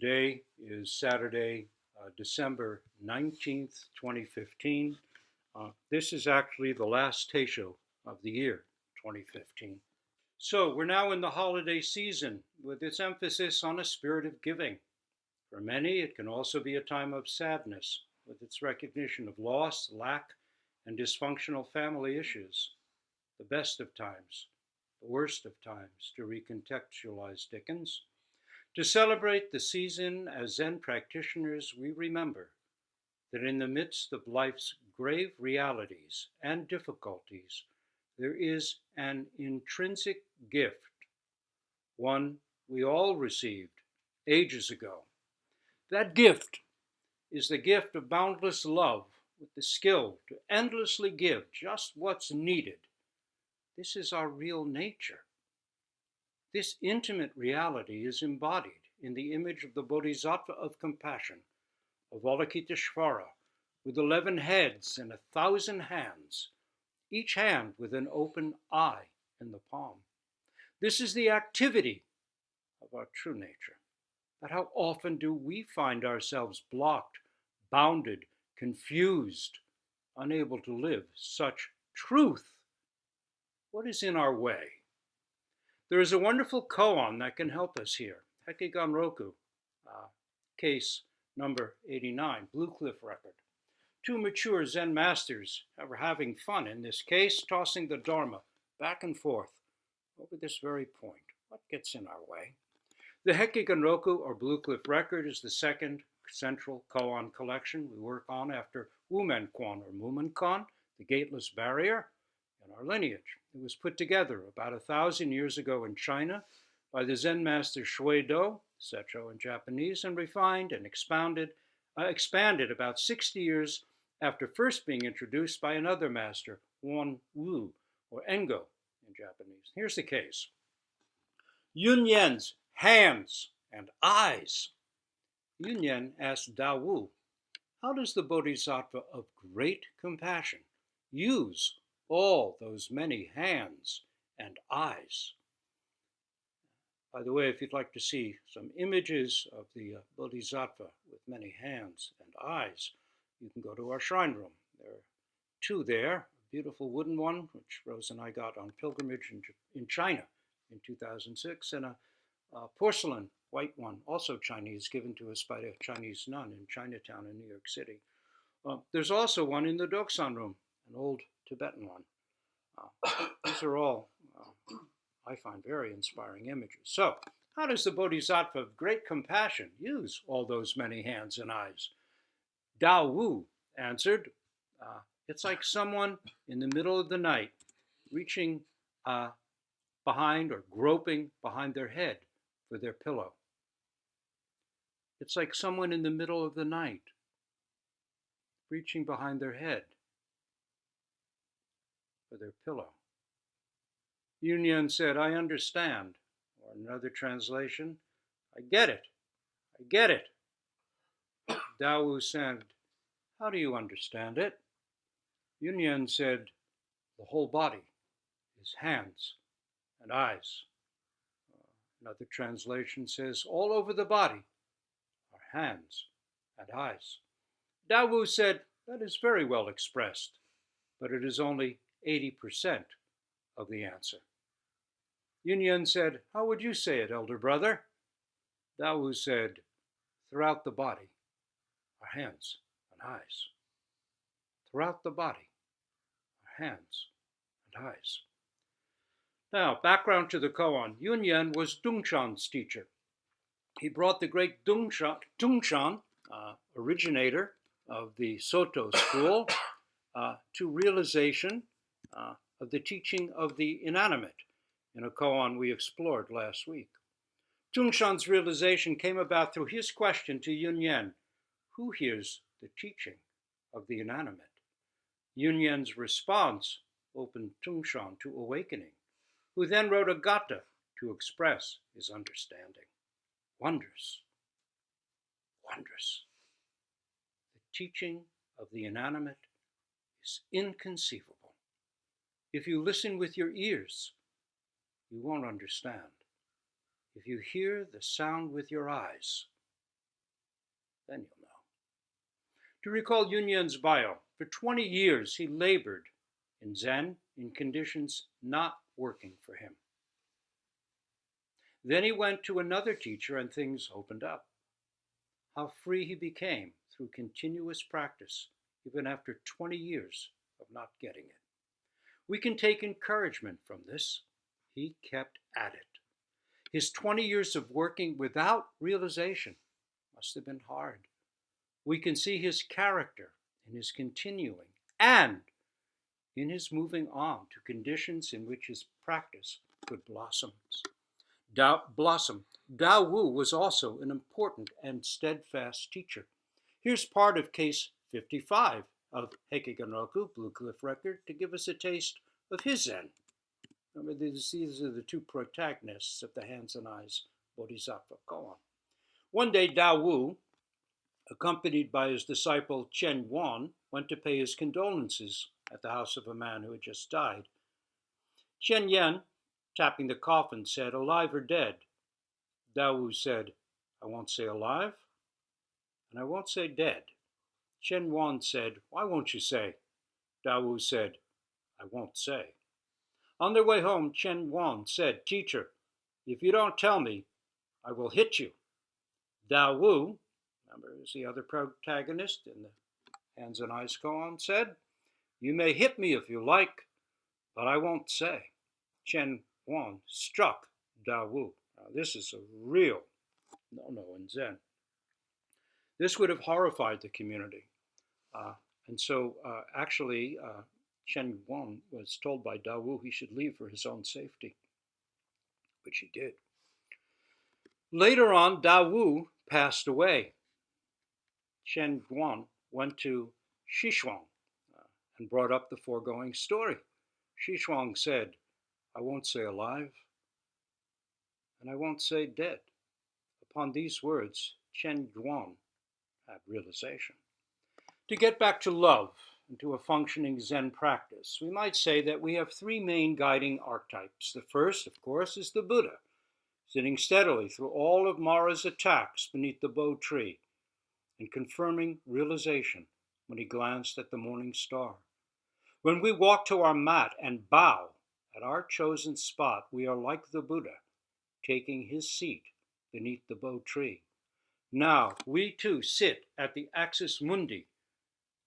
Today is Saturday, December 19th, 2015. This is actually the last Teisho of the year, 2015. So we're now in the holiday season with its emphasis on a spirit of giving. For many, it can also be a time of sadness with its recognition of loss, lack, and dysfunctional family issues. The best of times, the worst of times, to recontextualize Dickens. To celebrate the season as Zen practitioners, we remember that in the midst of life's grave realities and difficulties, there is an intrinsic gift, one we all received ages ago. That gift is the gift of boundless love with the skill to endlessly give just what's needed. This is our real nature. This intimate reality is embodied in the image of the Bodhisattva of compassion, Avalokiteshvara, with 11 heads and 1,000 hands, each hand with an open eye in the palm. This is the activity of our true nature. But how often do we find ourselves blocked, bounded, confused, unable to live such truth? What is in our way? There is a wonderful koan that can help us here. Hekigan Roku, case number 89, Blue Cliff record. Two mature Zen masters are having fun in this case, tossing the Dharma back and forth over this very point. What gets in our way? The Hekigan Roku, or Blue Cliff record, is the second central koan collection we work on after Wumenkwan, or Mumenkan, the gateless barrier, in our lineage. It was put together about 1,000 years ago in China by the Zen master Shuido, Secho in Japanese, and refined and expanded about 60 years after first being introduced by another master, Wan Wu, or Engo in Japanese. Here's the case. Yun Yen's hands and eyes. Yun Yen asked Dao Wu, how does the Bodhisattva of great compassion use all those many hands and eyes? By the way, if you'd like to see some images of the Bodhisattva with many hands and eyes, you can go to our shrine room. There are two there, a beautiful wooden one, which Rose and I got on pilgrimage in China in 2006, and a porcelain white one, also Chinese, given to us by a Chinese nun in Chinatown in New York City. There's also one in the Doksan room, an old Tibetan one. These are all, I find, very inspiring images. So, how does the Bodhisattva of great compassion use all those many hands and eyes? Dao Wu answered, it's like someone in the middle of the night reaching behind or groping behind their head for their pillow. It's like someone in the middle of the night reaching behind their head for their pillow. Yun Yen said, I understand. Or another translation, I get it. I get it. Dao Wu said, how do you understand it? Yun Yen said, the whole body is hands and eyes. Another translation says, all over the body are hands and eyes. Dao Wu said, that is very well expressed, but it is only 80% of the answer. Yun Yen said, how would you say it, elder brother? Dao Wu said, throughout the body are hands and eyes. Throughout the body are hands and eyes. Now, background to the koan. Yun Yen was Dungchan's teacher. He brought the great Dungchan, originator of the Soto school, to realization of the teaching of the inanimate in a koan we explored last week. Dungchan's realization came about through his question to Yun Yen, who hears the teaching of the inanimate? Yun Yen's response opened Dungchan to awakening, who then wrote a gata to express his understanding. Wondrous, wondrous. The teaching of the inanimate is inconceivable. If you listen with your ears, you won't understand. If you hear the sound with your eyes, Then you'll know. To recall Yunyan's bio, for 20 years he labored in Zen in conditions not working for him. Then he went to another teacher and things opened up. How free he became through continuous practice, even after 20 years of not getting it. We can take encouragement from this. He kept at it. His 20 years of working without realization must have been hard. We can see his character in his continuing and in his moving on to conditions in which his practice could blossom. Tao Wu was also an important and steadfast teacher. Here's part of case 55 of Hekiganroku, Blue Cliff Record, to give us a taste of his Zen. Remember, these are the two protagonists of the Hands and Eyes Bodhisattva koan. One day, Tao Wu, accompanied by his disciple Chen Yuan, went to pay his condolences at the house of a man who had just died. Chen Yan, tapping the coffin, said, "Alive or dead?" Tao Wu said, "I won't say alive, and I won't say dead." Chen Yuan said, "Why won't you say?" Tao Wu said, "I won't say." On their way home, Chen Yuan said, "Teacher, if you don't tell me, I will hit you." Tao Wu, remember, is the other protagonist in the Hands and Eyes koan, said, "You may hit me if you like, but I won't say." Chen Yuan struck Tao Wu. Now, this is a real no-no in Zen. This would have horrified the community. And so Chen Yuan was told by Tao Wu he should leave for his own safety, which he did. Later on, Tao Wu passed away. Chen Yuan went to Xishuang and brought up the foregoing story. Xishuang said, "I won't say alive, and I won't say dead." Upon these words, Chen Yuan had realization. To get back to love and to a functioning Zen practice, we might say that we have three main guiding archetypes. The first, of course, is the Buddha, sitting steadily through all of Mara's attacks beneath the Bo tree and confirming realization when he glanced at the morning star. When we walk to our mat and bow at our chosen spot, we are like the Buddha, taking his seat beneath the Bo tree. Now we too sit at the axis mundi,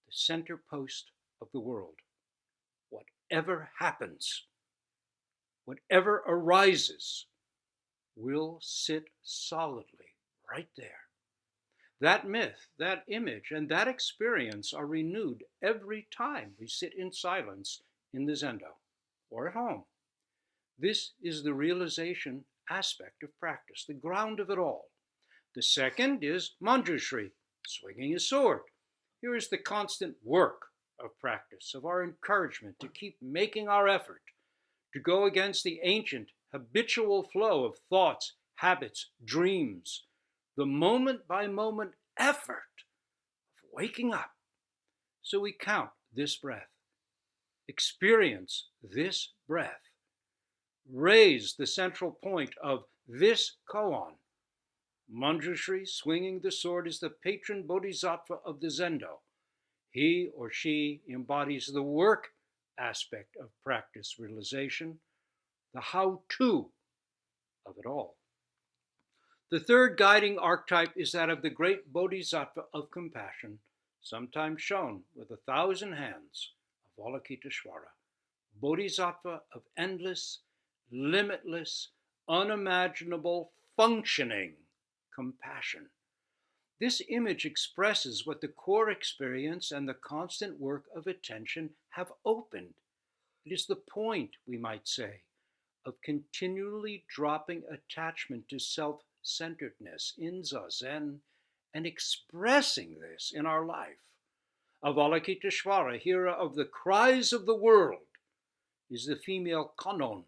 the center post of the world. Whatever happens, whatever arises, we'll sit solidly right there. That myth, that image, and that experience are renewed every time we sit in silence in the Zendo or at home. This is the realization aspect of practice, the ground of it all. The second is Manjushri, swinging a sword. Here is the constant work of practice, of our encouragement to keep making our effort, to go against the ancient habitual flow of thoughts, habits, dreams, the moment-by-moment effort of waking up. So we count this breath, experience this breath, raise the central point of this koan. Manjushri, swinging the sword, is the patron Bodhisattva of the Zendo. He or she embodies the work aspect of practice realization, the how-to of it all. The third guiding archetype is that of the great Bodhisattva of compassion, sometimes shown with 1,000 hands, of Avalokiteshvara, Bodhisattva of endless, limitless, unimaginable, functioning compassion. This image expresses what the core experience and the constant work of attention have opened. It is the point, we might say, of continually dropping attachment to self-centeredness in Zazen and expressing this in our life. Avalokiteshvara, hearer of the cries of the world, is the female Kannon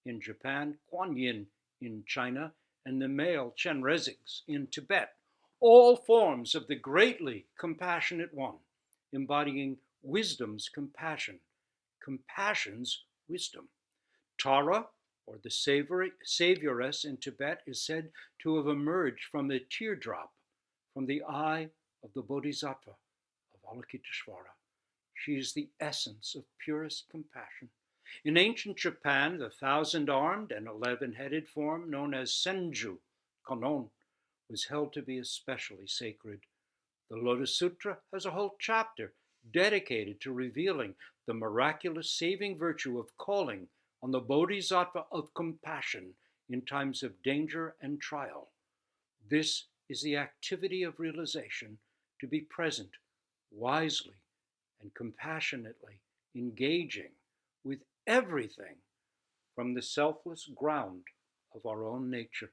in Japan, Kuan Yin in China, and the male Chenrezig in Tibet, all forms of the greatly compassionate one, embodying wisdom's compassion, compassion's wisdom. Tara, or the Savioress in Tibet, is said to have emerged from a teardrop from the eye of the Bodhisattva of Avalokiteshvara. She is the essence of purest compassion. In ancient Japan, the 1,000-armed and 11-headed form known as Senju Konon was held to be especially sacred. The Lotus Sutra has a whole chapter dedicated to revealing the miraculous saving virtue of calling on the Bodhisattva of compassion in times of danger and trial. This is the activity of realization, to be present, wisely and compassionately engaging with everything from the selfless ground of our own nature.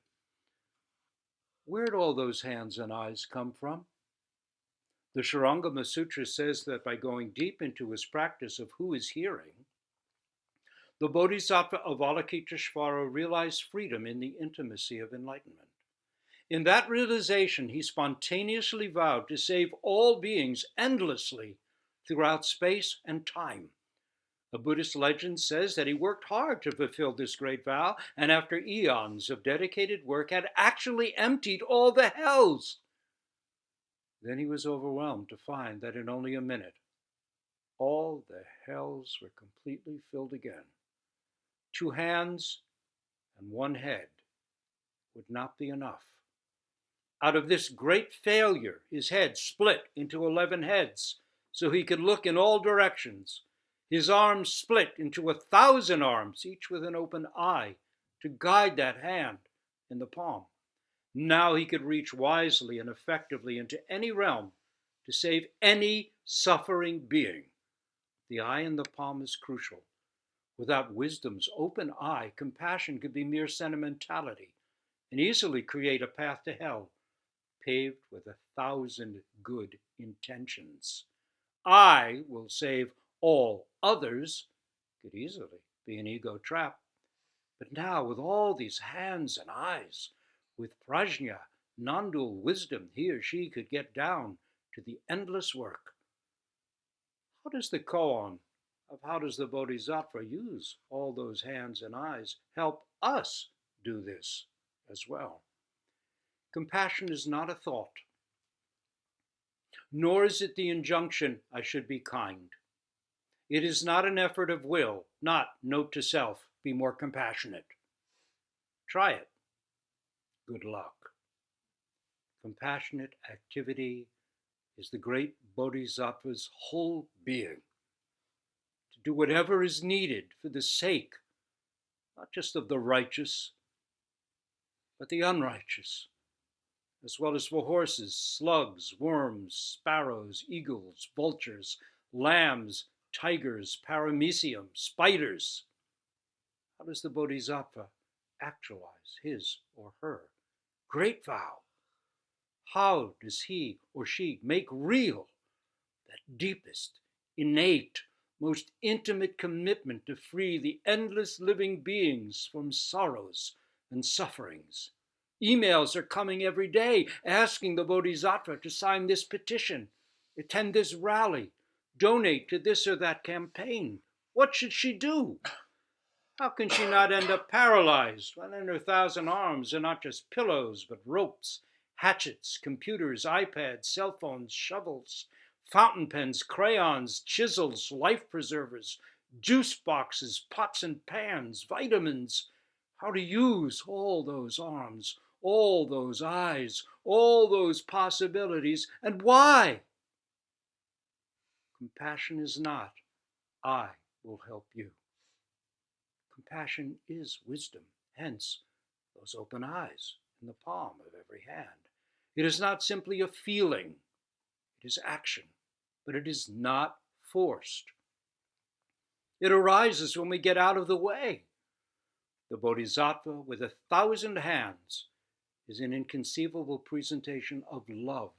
Where'd all those hands and eyes come from? The Shurangama Sutra says that by going deep into his practice of who is hearing, the Bodhisattva of Avalokiteshvara realized freedom in the intimacy of enlightenment. In that realization, he spontaneously vowed to save all beings endlessly throughout space and time. A Buddhist legend says that he worked hard to fulfill this great vow, and after eons of dedicated work had actually emptied all the hells. Then he was overwhelmed to find that in only a minute, all the hells were completely filled again. 2 hands and 1 head would not be enough. Out of this great failure, his head split into 11 heads, so he could look in all directions. His arms split into 1,000 arms, each with an open eye, to guide that hand in the palm. Now he could reach wisely and effectively into any realm to save any suffering being. The eye in the palm is crucial. Without wisdom's open eye, compassion could be mere sentimentality and easily create a path to hell, paved with 1,000 good intentions. I will save all others could easily be an ego trap. But now, with all these hands and eyes, with prajna, non-dual wisdom, he or she could get down to the endless work. How does the koan of how does the Bodhisattva use all those hands and eyes help us do this as well? Compassion is not a thought, nor is it the injunction, I should be kind. It is not an effort of will, not note to self, be more compassionate. Try it. Good luck. Compassionate activity is the great Bodhisattva's whole being, to do whatever is needed for the sake, not just of the righteous, but the unrighteous, as well as for horses, slugs, worms, sparrows, eagles, vultures, lambs, tigers, paramecium, spiders. How does the Bodhisattva actualize his or her great vow? How does he or she make real that deepest, innate, most intimate commitment to free the endless living beings from sorrows and sufferings? Emails are coming every day asking the Bodhisattva to sign this petition, attend this rally, donate to this or that campaign. What should she do? How can she not end up paralyzed when in her 1,000 arms are not just pillows, but ropes, hatchets, computers, iPads, cell phones, shovels, fountain pens, crayons, chisels, life preservers, juice boxes, pots and pans, vitamins? How to use all those arms, all those eyes, all those possibilities, and why? Compassion is not, I will help you. Compassion is wisdom, hence those open eyes in the palm of every hand. It is not simply a feeling, it is action, but it is not forced. It arises when we get out of the way. The Bodhisattva with 1,000 hands is an inconceivable presentation of love,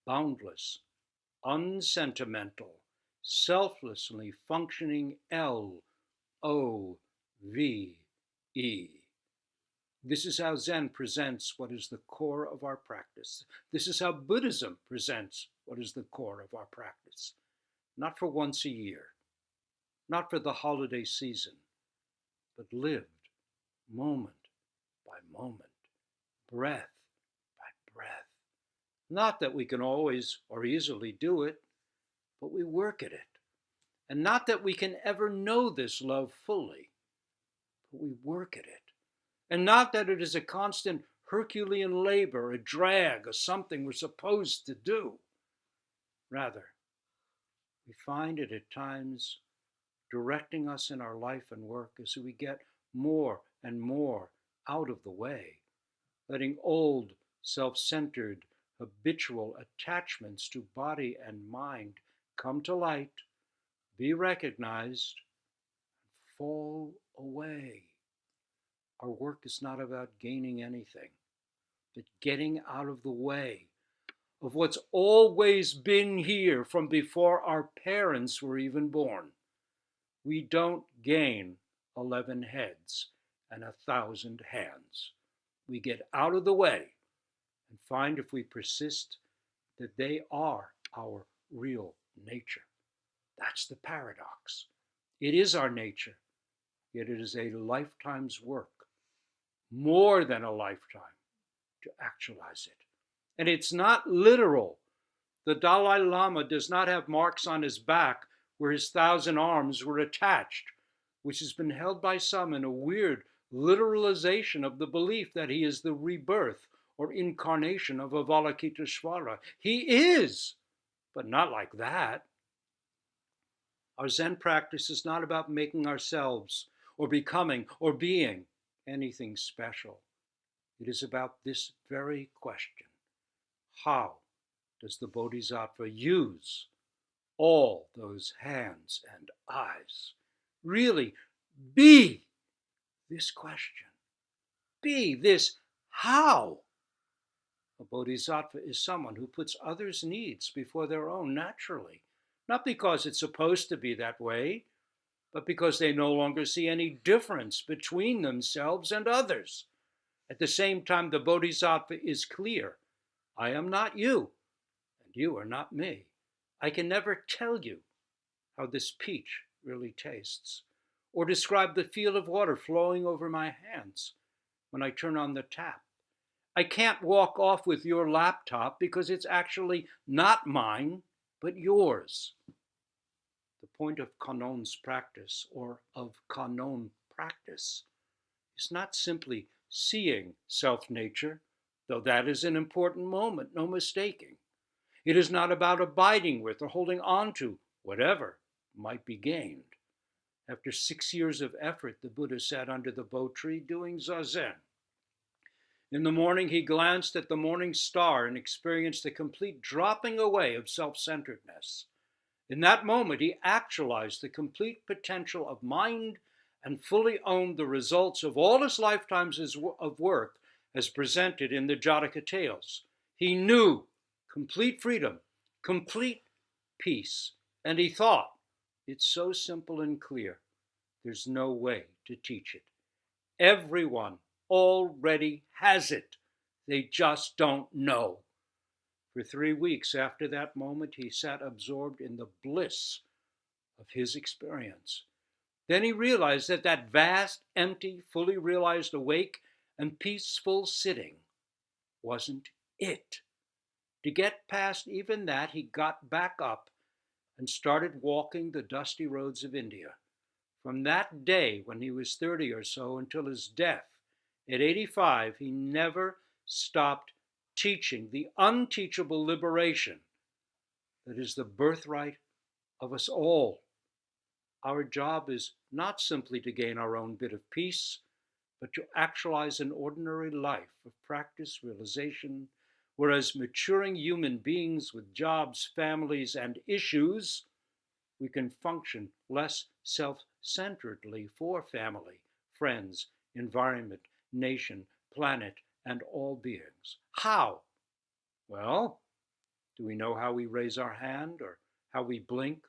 boundless, unsentimental, selflessly functioning LOVE. This is how Zen presents what is the core of our practice. This is how Buddhism presents what is the core of our practice. Not for once a year, not for the holiday season, but lived moment by moment, breath by breath, Not that we can always or easily do it, but we work at it. And not that we can ever know this love fully, but we work at it. And not that it is a constant Herculean labor, a drag, or something we're supposed to do. Rather, we find it at times directing us in our life and work as we get more and more out of the way, letting old, self centered, habitual attachments to body and mind come to light, be recognized, fall away. Our work is not about gaining anything, but getting out of the way of what's always been here from before our parents were even born. We don't gain 11 heads and 1,000 hands. We get out of the way and find, if we persist, that they are our real nature. That's the paradox. It is our nature, yet it is a lifetime's work, more than a lifetime, to actualize it. And it's not literal. The Dalai Lama does not have marks on his back where his 1,000 arms were attached, which has been held by some in a weird literalization of the belief that he is the rebirth or incarnation of Avalokiteshvara. He is, but not like that. Our Zen practice is not about making ourselves or becoming or being anything special. It is about this very question: how does the Bodhisattva use all those hands and eyes? Really be this question. Be this how. A Bodhisattva is someone who puts others' needs before their own naturally, not because it's supposed to be that way, but because they no longer see any difference between themselves and others. At the same time, the Bodhisattva is clear: I am not you, and you are not me. I can never tell you how this peach really tastes, or describe the feel of water flowing over my hands when I turn on the tap. I can't walk off with your laptop because it's actually not mine, but yours. The point of Kanon's practice, or of Kanon practice, is not simply seeing self-nature, though that is an important moment, no mistaking. It is not about abiding with or holding on to whatever might be gained. After 6 years of effort, the Buddha sat under the bo tree doing zazen. In the morning, he glanced at the morning star and experienced a complete dropping away of self-centeredness. In that moment, he actualized the complete potential of mind and fully owned the results of all his lifetimes of work as presented in the Jataka tales. He knew complete freedom, complete peace, and he thought, it's so simple and clear, there's no way to teach it. Everyone already has it. They just don't know. For 3 weeks after that moment, he sat absorbed in the bliss of his experience. Then he realized that that vast, empty, fully realized awake and peaceful sitting wasn't it. To get past even that, he got back up and started walking the dusty roads of India. From that day, when he was 30 or so, until his death at 85, he never stopped teaching the unteachable liberation that is the birthright of us all. Our job is not simply to gain our own bit of peace, but to actualize an ordinary life of practice, realization, whereas maturing human beings with jobs, families, and issues, we can function less self-centeredly for family, friends, environment, nation, planet, and all beings. How? Well, do we know how we raise our hand, or how we blink,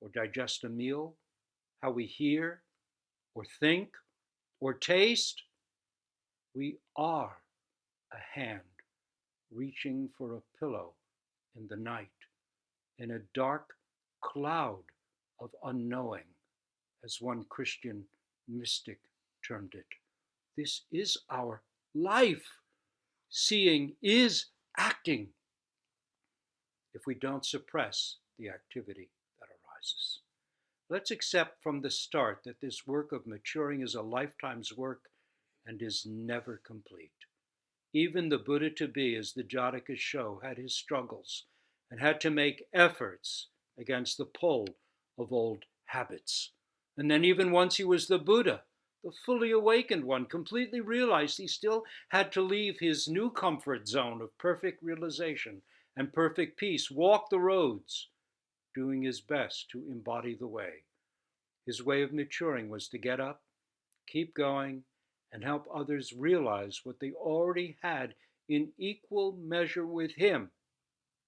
or digest a meal, how we hear, or think, or taste? We are a hand reaching for a pillow in the night, in a dark cloud of unknowing, as one Christian mystic termed it. This is our life. Seeing is acting. if we don't suppress the activity that arises. Let's accept from the start that this work of maturing is a lifetime's work and is never complete. Even the Buddha to be, as the Jatakas show, had his struggles and had to make efforts against the pull of old habits. And then, even once he was the Buddha, the fully awakened one, completely realized he still had to leave his new comfort zone of perfect realization and perfect peace, walk the roads, doing his best to embody the way. His way of maturing was to get up, keep going, and help others realize what they already had in equal measure with him,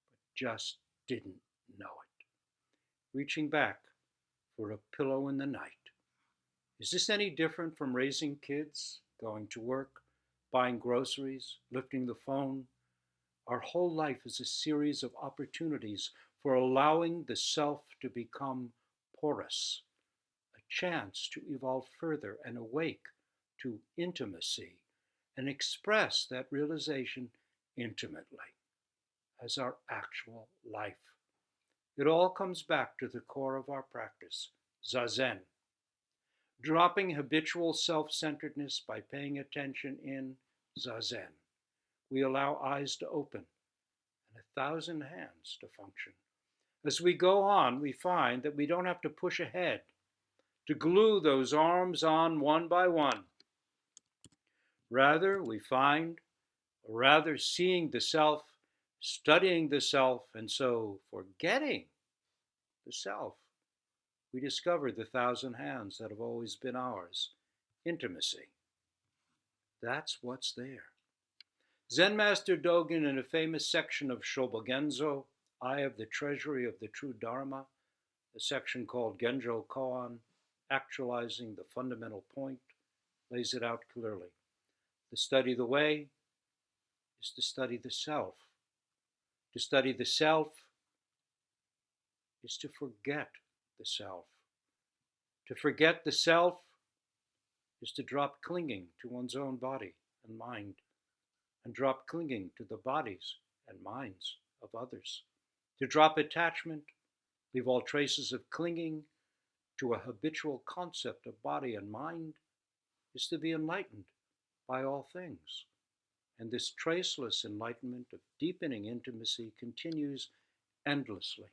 but just didn't know it. Reaching back for a pillow in the night. Is this any different from raising kids, going to work, buying groceries, lifting the phone? Our whole life is a series of opportunities for allowing the self to become porous, a chance to evolve further and awake to intimacy and express that realization intimately as our actual life. It all comes back to the core of our practice, Zazen, dropping habitual self-centeredness by paying attention in Zazen. We allow eyes to open and 1,000 hands to function. As we go on, we find that we don't have to push ahead, to glue those arms on one by one. Rather, we find, or rather seeing the self, studying the self, and so forgetting the self, we discover the 1,000 hands that have always been ours, intimacy. That's what's there. Zen Master Dogen, in a famous section of Shobogenzo, Eye of the Treasury of the True Dharma, a section called Genjo Koan, Actualizing the Fundamental Point, lays it out clearly. To study the way is to study the self. To study the self is to forget the self. To forget the self is to drop clinging to one's own body and mind, and drop clinging to the bodies and minds of others. To drop attachment, leave all traces of clinging to a habitual concept of body and mind, is to be enlightened by all things. And this traceless enlightenment of deepening intimacy continues endlessly.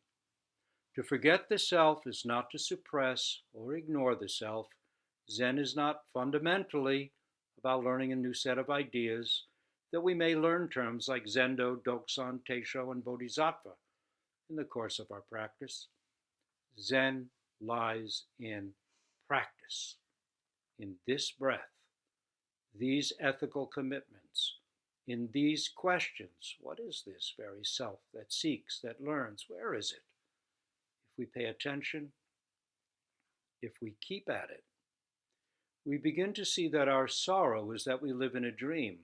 To forget the self is not to suppress or ignore the self. Zen is not fundamentally about learning a new set of ideas, that we may learn terms like Zendo, Doksan, Teisho, and Bodhisattva in the course of our practice. Zen lies in practice, in this breath, these ethical commitments, in these questions. What is this very self that seeks, that learns? Where is it? If we pay attention, if we keep at it, we begin to see that our sorrow is that we live in a dream,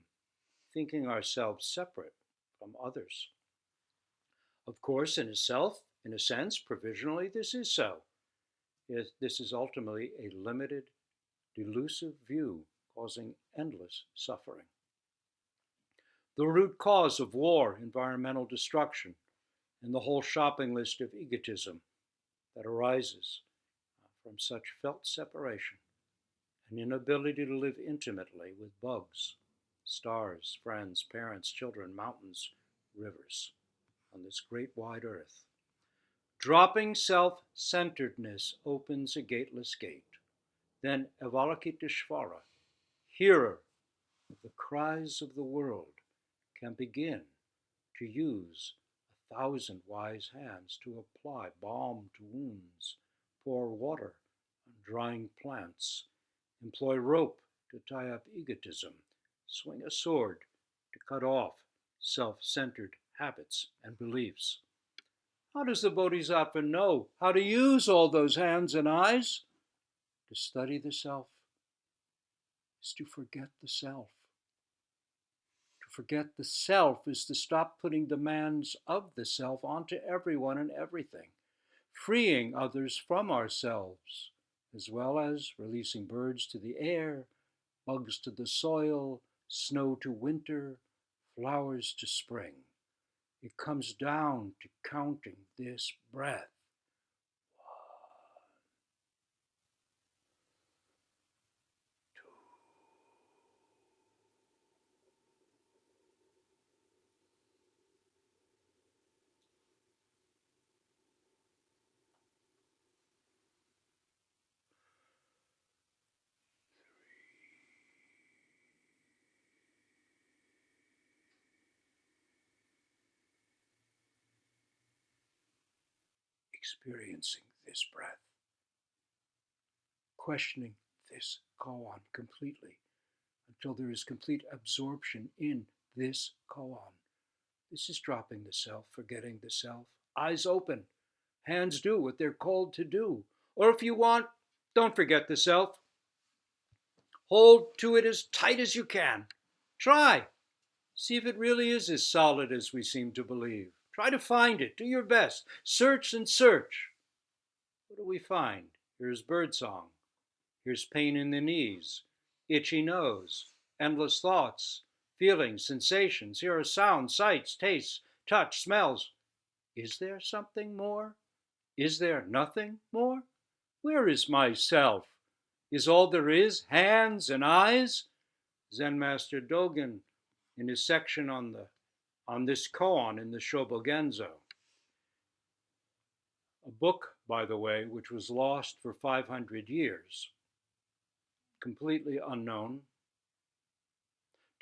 thinking ourselves separate from others. Of course, in a sense, provisionally, this is so. This is ultimately a limited, delusive view causing endless suffering. The root cause of war, environmental destruction, and the whole shopping list of egotism that arises from such felt separation, an inability to live intimately with bugs, stars, friends, parents, children, mountains, rivers, on this great wide earth. Dropping self-centeredness opens a gateless gate. Then Avalokiteshvara, hearer of the cries of the world, can begin to use 1,000 wise hands to apply balm to wounds, pour water on drying plants, employ rope to tie up egotism, swing a sword to cut off self-centered habits and beliefs. How does the Bodhisattva know how to use all those hands and eyes? To study the self is to forget the self. To forget the self is to stop putting demands of the self onto everyone and everything, freeing others from ourselves, as well as releasing birds to the air, bugs to the soil, snow to winter, flowers to spring. It comes down to counting this breath. Experiencing this breath, questioning this koan completely until there is complete absorption in this koan. This is dropping the self, forgetting the self. Eyes open, hands do what they're called to do. Or if you want, don't forget the self. Hold to it as tight as you can. Try. See if it really is as solid as we seem to believe. Try to find it. Do your best. Search and search. What do we find? Here's birdsong. Here's pain in the knees, itchy nose, endless thoughts, feelings, sensations. Here are sounds, sights, tastes, touch, smells. Is there something more? Is there nothing more? Where is myself? Is all there is hands and eyes? Zen Master Dogen, in his section on this koan in the Shobogenzo, a book, by the way, which was lost for 500 years, completely unknown,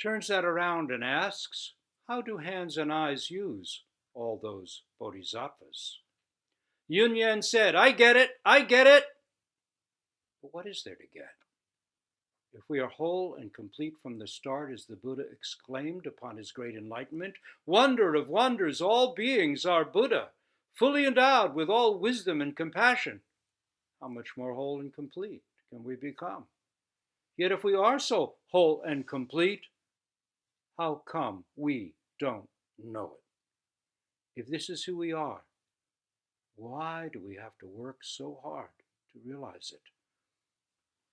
turns that around and asks, how do hands and eyes use all those bodhisattvas? Yun Yen said, I get it, I get it. But what is there to get? If we are whole and complete from the start, as the Buddha exclaimed upon his great enlightenment, wonder of wonders, all beings are Buddha, fully endowed with all wisdom and compassion, how much more whole and complete can we become? Yet if we are so whole and complete, how come we don't know it? If this is who we are, why do we have to work so hard to realize it?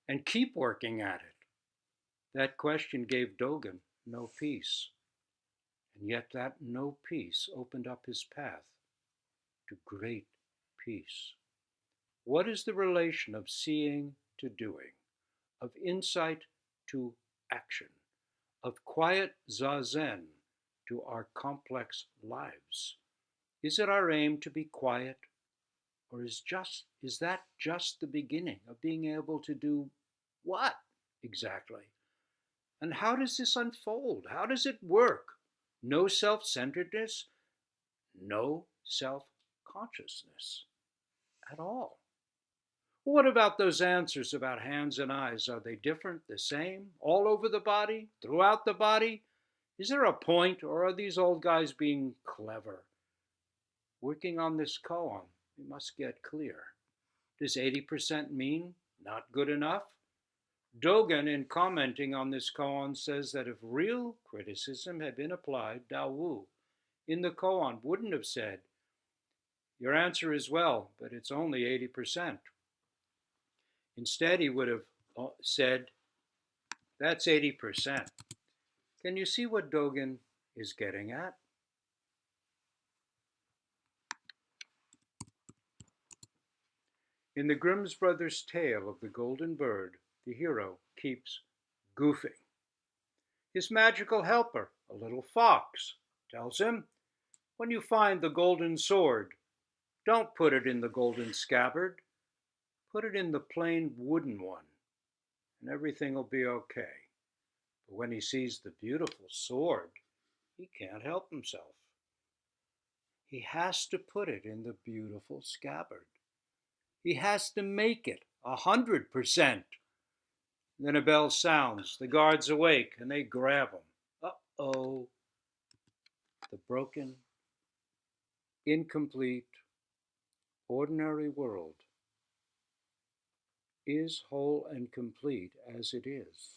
And keep working at it? That question gave Dogen no peace. And yet that no peace opened up his path to great peace. What is the relation of seeing to doing, of insight to action, of quiet zazen to our complex lives? Is it our aim to be quiet, or is that just the beginning of being able to do what exactly? And how does this unfold? How does it work? No self-centeredness, no self-consciousness at all. What about those answers about hands and eyes? Are they different, the same, all over the body, throughout the body? Is there a point, or are these old guys being clever? Working on this koan, we must get clear. Does 80% mean not good enough? Dogen, in commenting on this koan, says that if real criticism had been applied, Dao Wu, in the koan, wouldn't have said, your answer is well, but it's only 80%. Instead, he would have said, that's 80%. Can you see what Dogen is getting at? In the Grimm's Brothers' tale of the Golden Bird, the hero keeps goofing. His magical helper, a little fox, tells him, when you find the golden sword, don't put it in the golden scabbard. Put it in the plain wooden one, and everything will be okay. But when he sees the beautiful sword, he can't help himself. He has to put it in the beautiful scabbard. He has to make it 100%. Then a bell sounds, the guards awake, and they grab him. Uh-oh. The broken, incomplete, ordinary world is whole and complete as it is.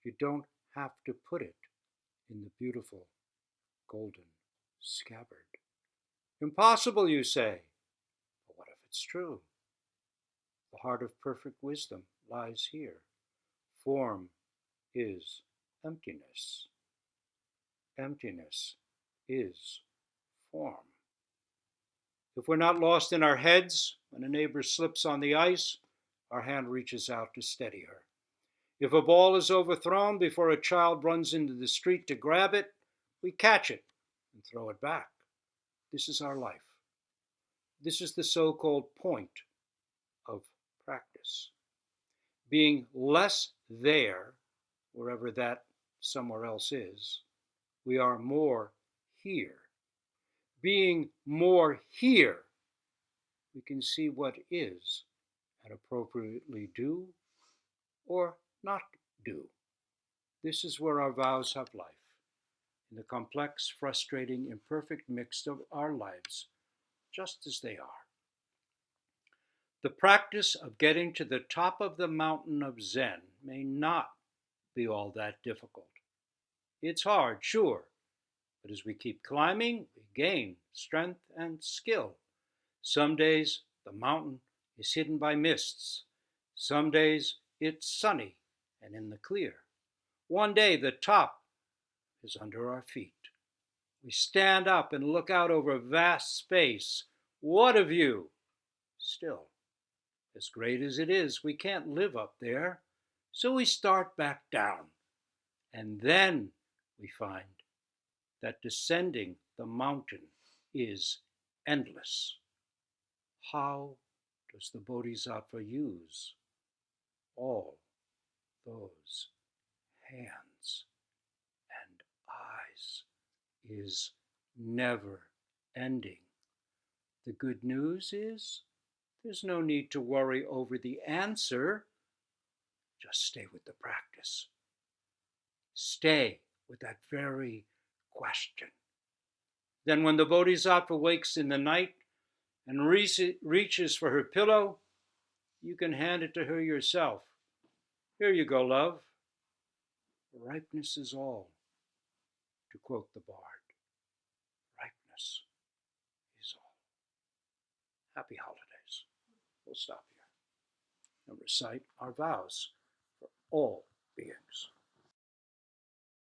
You don't have to put it in the beautiful golden scabbard. Impossible, you say. But what if it's true? The heart of perfect wisdom lies here. Form is emptiness. Emptiness is form. If we're not lost in our heads, when a neighbor slips on the ice, our hand reaches out to steady her. If a ball is overthrown before a child runs into the street to grab it, we catch it and throw it back. This is our life. This is the so-called point of practice. Being less there, wherever that somewhere else is, we are more here. Being more here, we can see what is and appropriately do or not do. This is where our vows have life, in the complex, frustrating, imperfect mix of our lives, just as they are. The practice of getting to the top of the mountain of Zen may not be all that difficult. It's hard, sure, but as we keep climbing, we gain strength and skill. Some days the mountain is hidden by mists. Some days it's sunny and in the clear. One day the top is under our feet. We stand up and look out over vast space. What a view! Still, as great as it is, we can't live up there. So we start back down. And then we find that descending the mountain is endless. How does the Bodhisattva use all those hands and eyes? Is never ending. The good news is there's no need to worry over the answer. Just stay with the practice. Stay with that very question. Then when the Bodhisattva wakes in the night and reaches for her pillow, you can hand it to her yourself. Here you go, love. Ripeness is all, to quote the bard. Ripeness is all. Happy holidays. We'll stop here and recite our vows for all beings.